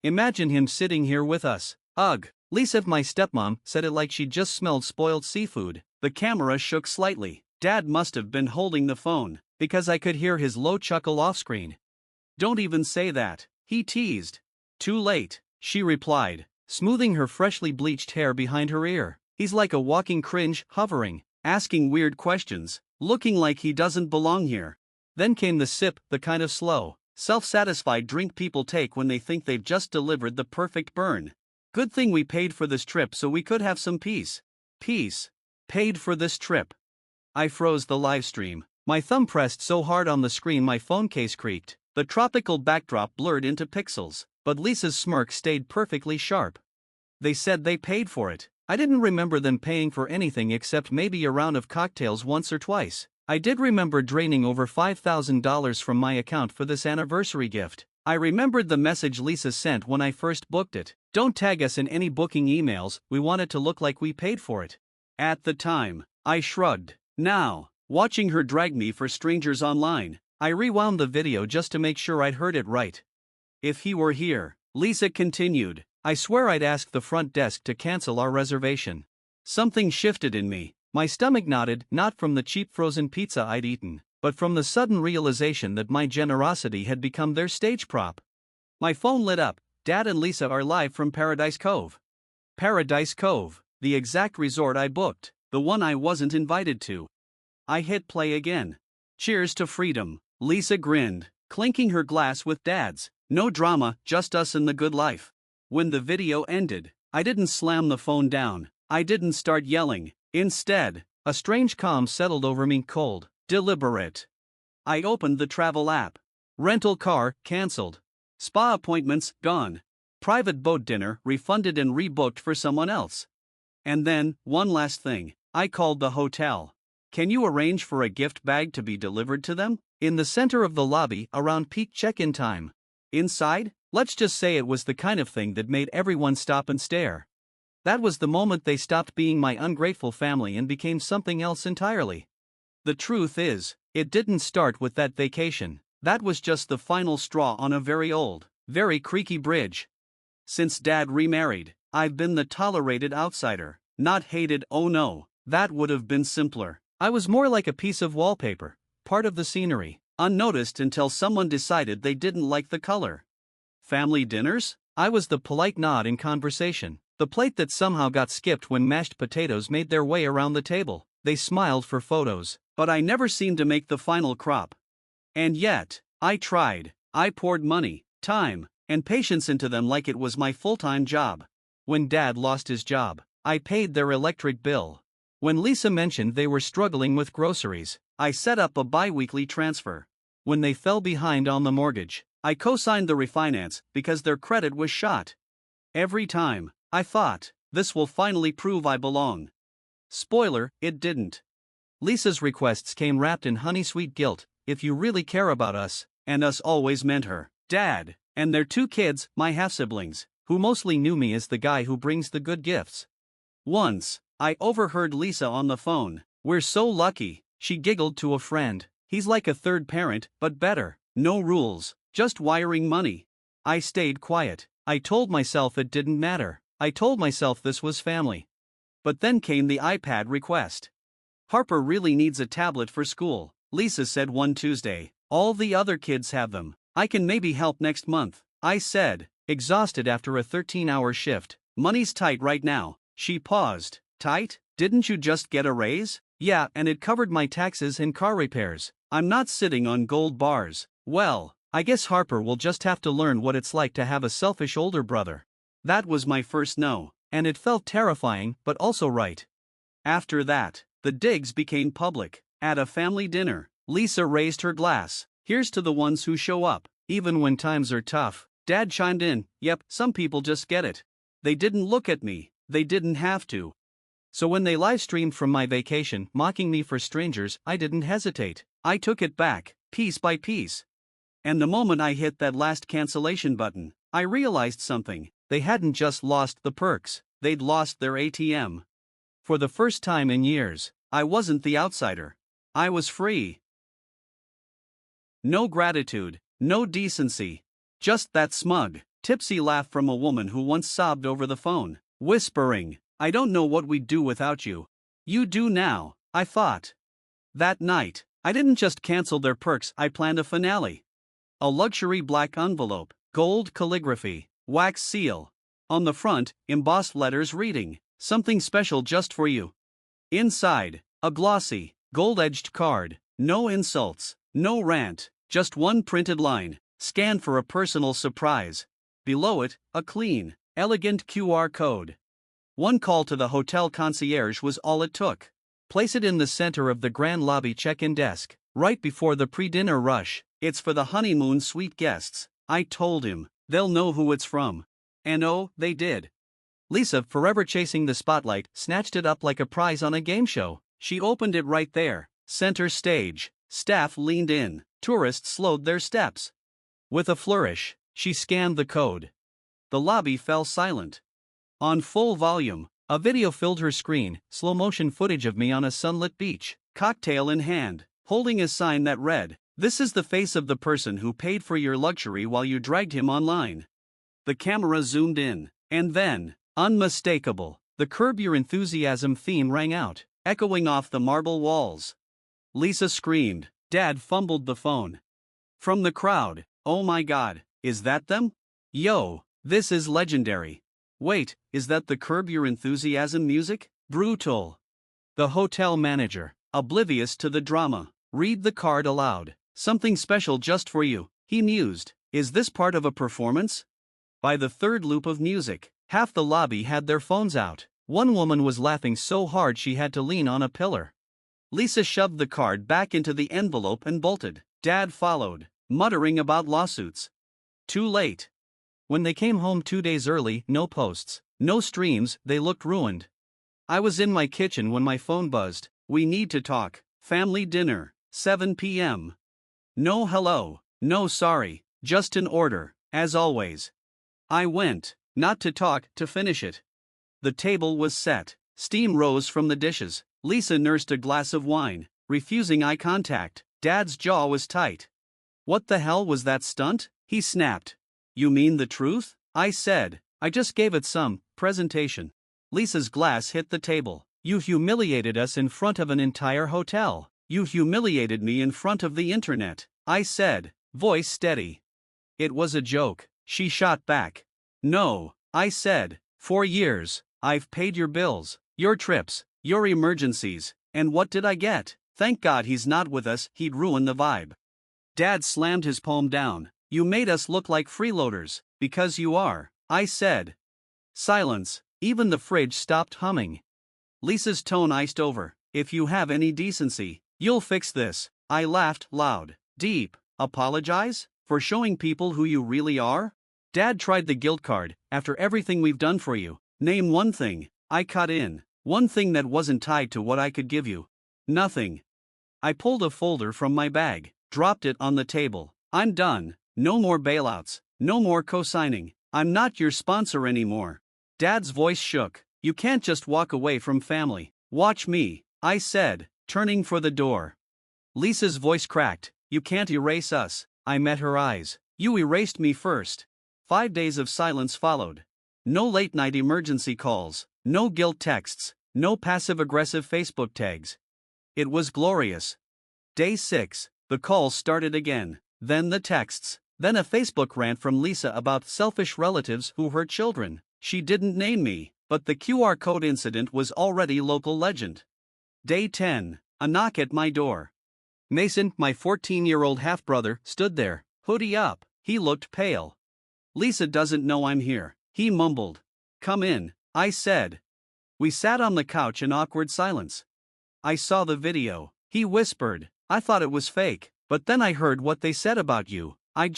Imagine him sitting here with us. Ugh. Lisa, my stepmom, said it like she just smelled spoiled seafood. The camera shook slightly. Dad must have been holding the phone, because I could hear his low chuckle off screen. Don't even say that, he teased. Too late, she replied, smoothing her freshly bleached hair behind her ear. He's like a walking cringe, hovering, asking weird questions, looking like he doesn't belong here. Then came the sip, the kind of slow, self-satisfied drink people take when they think they've just delivered the perfect burn. Good thing we paid for this trip so we could have some peace. Peace. Paid for this trip. I froze the live stream. My thumb pressed so hard on the screen my phone case creaked. The tropical backdrop blurred into pixels, but Lisa's smirk stayed perfectly sharp. They said they paid for it. I didn't remember them paying for anything except maybe a round of cocktails once or twice. I did remember draining over $5,000 from my account for this anniversary gift. I remembered the message Lisa sent when I first booked it. Don't tag us in any booking emails, we want it to look like we paid for it. At the time, I shrugged. Now, watching her drag me for strangers online, I rewound the video just to make sure I'd heard it right. If he were here, Lisa continued, I swear I'd ask the front desk to cancel our reservation. Something shifted in me. My stomach knotted, not from the cheap frozen pizza I'd eaten, but from the sudden realization that my generosity had become their stage prop. My phone lit up. Dad and Lisa are live from Paradise Cove. Paradise Cove, the exact resort I booked, the one I wasn't invited to. I hit play again. Cheers to freedom, Lisa grinned, clinking her glass with Dad's. No drama, just us and the good life. When the video ended, I didn't slam the phone down. I didn't start yelling. Instead, a strange calm settled over me, cold, deliberate. I opened the travel app. Rental car, cancelled. Spa appointments, gone. Private boat dinner, refunded and rebooked for someone else. And then, one last thing, I called the hotel. Can you arrange for a gift bag to be delivered to them? In the center of the lobby, around peak check-in time. Inside, let's just say it was the kind of thing that made everyone stop and stare. That was the moment they stopped being my ungrateful family and became something else entirely. The truth is, it didn't start with that vacation. That was just the final straw on a very old, very creaky bridge. Since Dad remarried, I've been the tolerated outsider, not hated. Oh no, that would have been simpler. I was more like a piece of wallpaper, part of the scenery, unnoticed until someone decided they didn't like the color. Family dinners? I was the polite nod in conversation, the plate that somehow got skipped when mashed potatoes made their way around the table. They smiled for photos, but I never seemed to make the final crop. And yet, I tried. I poured money, time, and patience into them like it was my full-time job. When Dad lost his job, I paid their electric bill. When Lisa mentioned they were struggling with groceries, I set up a bi-weekly transfer. When they fell behind on the mortgage, I co-signed the refinance because their credit was shot. Every time, I thought, this will finally prove I belong. Spoiler, it didn't. Lisa's requests came wrapped in honey-sweet guilt. If you really care about us, and us always meant her, Dad, and their 2 kids, my half-siblings, who mostly knew me as the guy who brings the good gifts. Once, I overheard Lisa on the phone. We're so lucky, she giggled to a friend. He's like a third parent, but better. No rules, just wiring money. I stayed quiet. I told myself it didn't matter. I told myself this was family. But then came the iPad request. Harper really needs a tablet for school, Lisa said one Tuesday. All the other kids have them. I can maybe help next month, I said, exhausted after a 13-hour shift. Money's tight right now. She paused. Tight? Didn't you just get a raise? Yeah, and it covered my taxes and car repairs. I'm not sitting on gold bars. Well, I guess Harper will just have to learn what it's like to have a selfish older brother. That was my first no, and it felt terrifying, but also right. After that, the digs became public. At a family dinner, Lisa raised her glass. Here's to the ones who show up, even when times are tough. Dad chimed in, yep, some people just get it. They didn't look at me, they didn't have to. So when they live-streamed from my vacation, mocking me for strangers, I didn't hesitate. I took it back, piece by piece. And the moment I hit that last cancellation button, I realized something. They hadn't just lost the perks, they'd lost their ATM. For the first time in years, I wasn't the outsider. I was free. No gratitude, no decency. Just that smug, Tipsy laugh from a woman who once sobbed over the phone, whispering, "I don't know what we'd do without you." You do now, I thought. That night, I didn't just cancel their perks, I planned a finale. A luxury black envelope, gold calligraphy, wax seal. On the front, embossed letters reading, "Something special just for you." Inside, a glossy, gold-edged card, no insults, no rant, just one printed line, "Scan for a personal surprise." Below it, a clean, elegant QR code. One call to the hotel concierge was all it took. Place it in the center of the grand lobby check-in desk, right before the pre-dinner rush. It's for the honeymoon suite guests. I told him, they'll know who it's from. And oh, they did. Lisa, forever chasing the spotlight, snatched it up like a prize on a game show. She opened it right there, center stage. Staff leaned in, tourists slowed their steps. With a flourish, she scanned the code. The lobby fell silent. On full volume, a video filled her screen, slow-motion footage of me on a sunlit beach, cocktail in hand, holding a sign that read, "This is the face of the person who paid for your luxury while you dragged him online." The camera zoomed in, and then, unmistakable, the Curb Your Enthusiasm theme rang out, echoing off the marble walls. Lisa screamed. Dad fumbled the phone. From the crowd, "Oh my God, is that them? Yo, this is legendary. Wait, is that the Curb Your Enthusiasm music? Brutal." The hotel manager, oblivious to the drama, read the card aloud. "Something special just for you," he mused. Is this part of a performance? By the third loop of music, half the lobby had their phones out. One woman was laughing so hard she had to lean on a pillar. Lisa shoved the card back into the envelope and bolted. Dad followed, muttering about lawsuits. Too late. When they came home 2 days early, no posts, no streams, they looked ruined. I was in my kitchen when my phone buzzed. "We need to talk. Family dinner, 7 p.m. No hello, no sorry, just an order, as always." I went, not to talk, to finish it. The table was set. Steam rose from the dishes. Lisa nursed a glass of wine, refusing eye contact. Dad's jaw was tight. "What the hell was that stunt?" he snapped. "You mean the truth?" I said. "I just gave it some presentation." Lisa's glass hit the table. "You humiliated us in front of an entire hotel. You humiliated me in front of the internet," I said, voice steady. "It was a joke," she shot back. "No," I said. "For years, I've paid your bills, your trips, your emergencies, and what did I get? Thank God he's not with us, he'd ruin the vibe." Dad slammed his palm down. "You made us look like freeloaders, because you are," I said. Silence. Even the fridge stopped humming. Lisa's tone iced over. "If you have any decency, you'll fix this." I laughed loud. "Deep. Apologize? For showing people who you really are?" Dad tried the guilt card. "After everything we've done for you, name one thing." I cut in. "One thing that wasn't tied to what I could give you." "Nothing." I pulled a folder from my bag, dropped it on the table. "I'm done. No more bailouts, no more co-signing. I'm not your sponsor anymore." Dad's voice shook. "You can't just walk away from family. Watch me," I said, turning for the door. Lisa's voice cracked. "You can't erase us." I met her eyes. "You erased me first." 5 days of silence followed. No late-night emergency calls, no guilt texts, no passive-aggressive Facebook tags. It was glorious. Day 6, the calls started again, then the texts, then a Facebook rant from Lisa about selfish relatives who hurt children. She didn't name me, but the QR code incident was already local legend. Day 10, a knock at my door. Mason, my 14-year-old half-brother, stood there, hoodie up. He looked pale. "Lisa doesn't know I'm here," he mumbled. "Come in," I said. We sat on the couch in awkward silence. "I saw the video," he whispered. "I thought it was fake, but then I heard what they said about you. I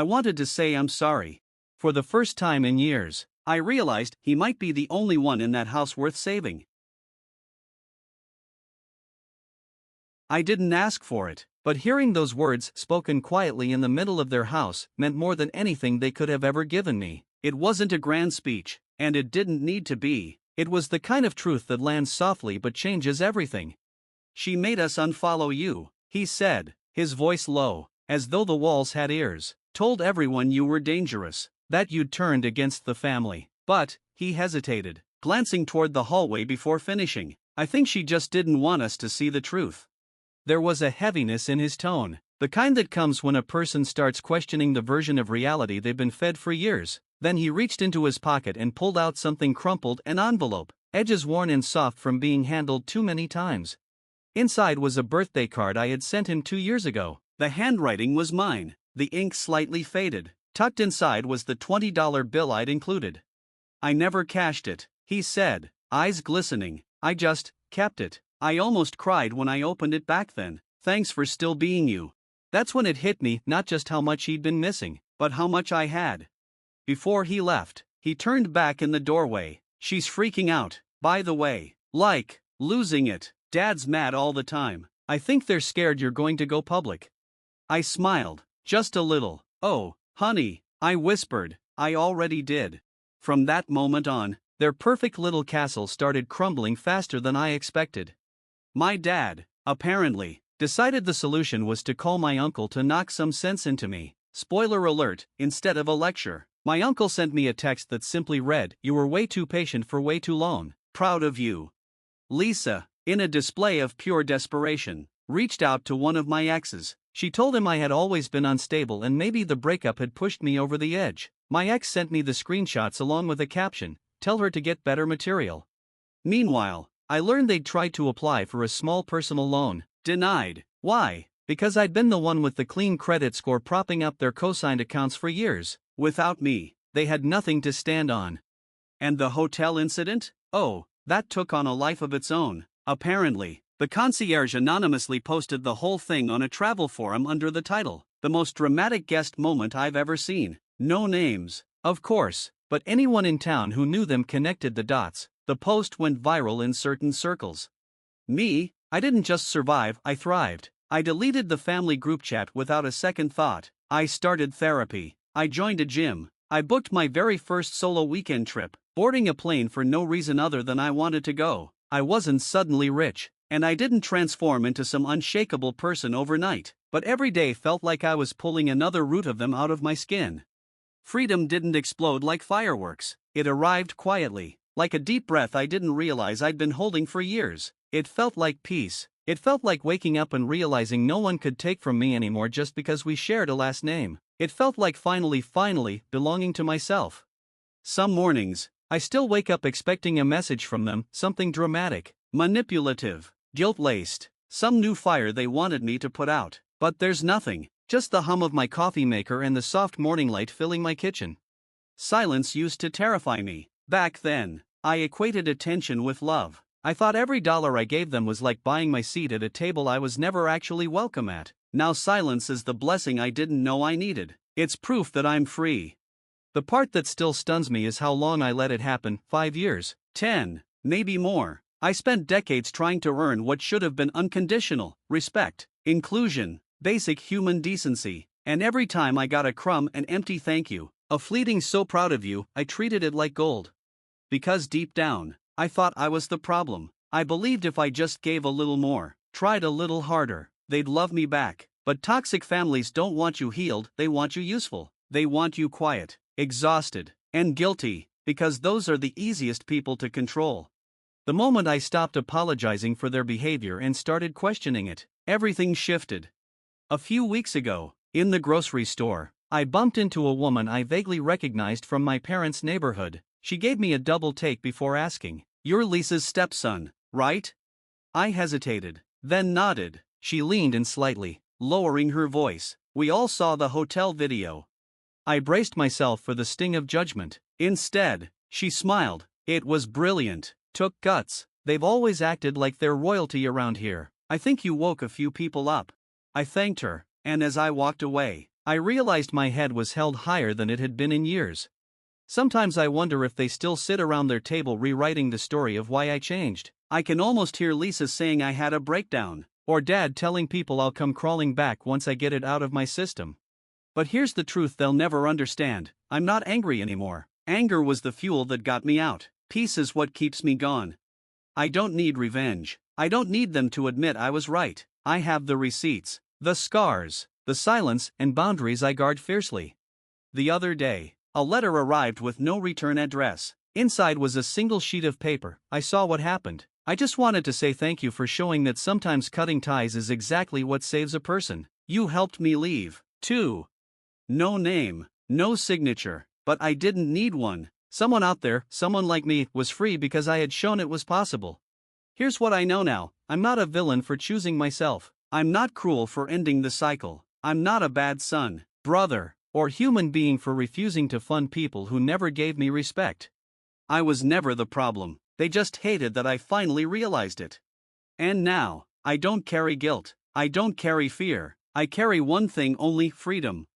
wanted to say I'm sorry. For the first time in years, I realized he might be the only one in that house worth saving. I didn't ask for it, but hearing those words spoken quietly in the middle of their house meant more than anything they could have ever given me. It wasn't a grand speech, and it didn't need to be. It was the kind of truth that lands softly but changes everything. "She made us unfollow you," he said, his voice low, as though the walls had ears. Told everyone you were dangerous, that you'd turned against the family. But, he hesitated, glancing toward the hallway before finishing. I think she just didn't want us to see the truth. There was a heaviness in his tone, the kind that comes when a person starts questioning the version of reality they've been fed for years. Then he reached into his pocket and pulled out something crumpled, an envelope, edges worn and soft from being handled too many times. Inside was a birthday card I had sent him 2 years ago. The handwriting was mine, the ink slightly faded. Tucked inside was the $20 bill I'd included. I never cashed it, he said, eyes glistening. I just kept it. I almost cried when I opened it back then. Thanks for still being you. That's when it hit me, not just how much he'd been missing, but how much I had. Before he left, he turned back in the doorway. She's freaking out, by the way. Like, losing it. Dad's mad all the time. I think they're scared you're going to go public. I smiled, just a little. Oh, honey, I whispered, I already did. From that moment on, their perfect little castle started crumbling faster than I expected. My dad, apparently, decided the solution was to call my uncle to knock some sense into me. Spoiler alert, instead of a lecture. My uncle sent me a text that simply read, "You were way too patient for way too long. Proud of you." Lisa, in a display of pure desperation, reached out to one of my exes. She told him I had always been unstable and maybe the breakup had pushed me over the edge. My ex sent me the screenshots along with a caption, "Tell her to get better material." Meanwhile, I learned they'd tried to apply for a small personal loan. Denied. Why? Because I'd been the one with the clean credit score propping up their co-signed accounts for years. Without me, they had nothing to stand on. And the hotel incident? Oh, that took on a life of its own. Apparently, the concierge anonymously posted the whole thing on a travel forum under the title, "The most dramatic guest moment I've ever seen." No names, of course, but anyone in town who knew them connected the dots. The post went viral in certain circles. Me, I didn't just survive, I thrived. I deleted the family group chat without a second thought. I started therapy. I joined a gym. I booked my very first solo weekend trip, boarding a plane for no reason other than I wanted to go. I wasn't suddenly rich, and I didn't transform into some unshakable person overnight, but every day felt like I was pulling another root of them out of my skin. Freedom didn't explode like fireworks. It arrived quietly, like a deep breath I didn't realize I'd been holding for years. It felt like peace. It felt like waking up and realizing no one could take from me anymore just because we shared a last name. It felt like finally belonging to myself. Some mornings, I still wake up expecting a message from them, something dramatic, manipulative, guilt-laced, some new fire they wanted me to put out. But there's nothing, just the hum of my coffee maker and the soft morning light filling my kitchen. Silence used to terrify me. Back then, I equated attention with love. I thought every dollar I gave them was like buying my seat at a table I was never actually welcome at. Now silence is the blessing I didn't know I needed. It's proof that I'm free. The part that still stuns me is how long I let it happen. 5 years, 10, maybe more. I spent decades trying to earn what should have been unconditional respect, inclusion, basic human decency, and every time I got a crumb, an empty thank you, a fleeting "so proud of you," I treated it like gold. Because deep down, I thought I was the problem. I believed if I just gave a little more, tried a little harder, they'd love me back. But toxic families don't want you healed, they want you useful. They want you quiet, exhausted, and guilty, because those are the easiest people to control. The moment I stopped apologizing for their behavior and started questioning it, everything shifted. A few weeks ago, in the grocery store, I bumped into a woman I vaguely recognized from my parents' neighborhood. She gave me a double take before asking, "You're Lisa's stepson, right?" I hesitated, then nodded. She leaned in slightly, lowering her voice. "We all saw the hotel video." I braced myself for the sting of judgment. Instead, she smiled. "It was brilliant. Took guts. They've always acted like they're royalty around here. I think you woke a few people up." I thanked her, and as I walked away, I realized my head was held higher than it had been in years. Sometimes I wonder if they still sit around their table rewriting the story of why I changed. I can almost hear Lisa saying I had a breakdown, or Dad telling people I'll come crawling back once I get it out of my system. But here's the truth they'll never understand. I'm not angry anymore. Anger was the fuel that got me out. Peace is what keeps me gone. I don't need revenge. I don't need them to admit I was right. I have the receipts, the scars, The silence and boundaries I guard fiercely. The other day, a letter arrived with no return address. Inside was a single sheet of paper. I saw what happened. I just wanted to say thank you for showing that sometimes cutting ties is exactly what saves a person. You helped me leave. 2. No name, no signature, but I didn't need one. Someone out there, someone like me, was free because I had shown it was possible. Here's what I know now: I'm not a villain for choosing myself. I'm not cruel for ending the cycle. I'm not a bad son, brother, or human being for refusing to fund people who never gave me respect. I was never the problem, they just hated that I finally realized it. And now, I don't carry guilt, I don't carry fear, I carry one thing only: freedom.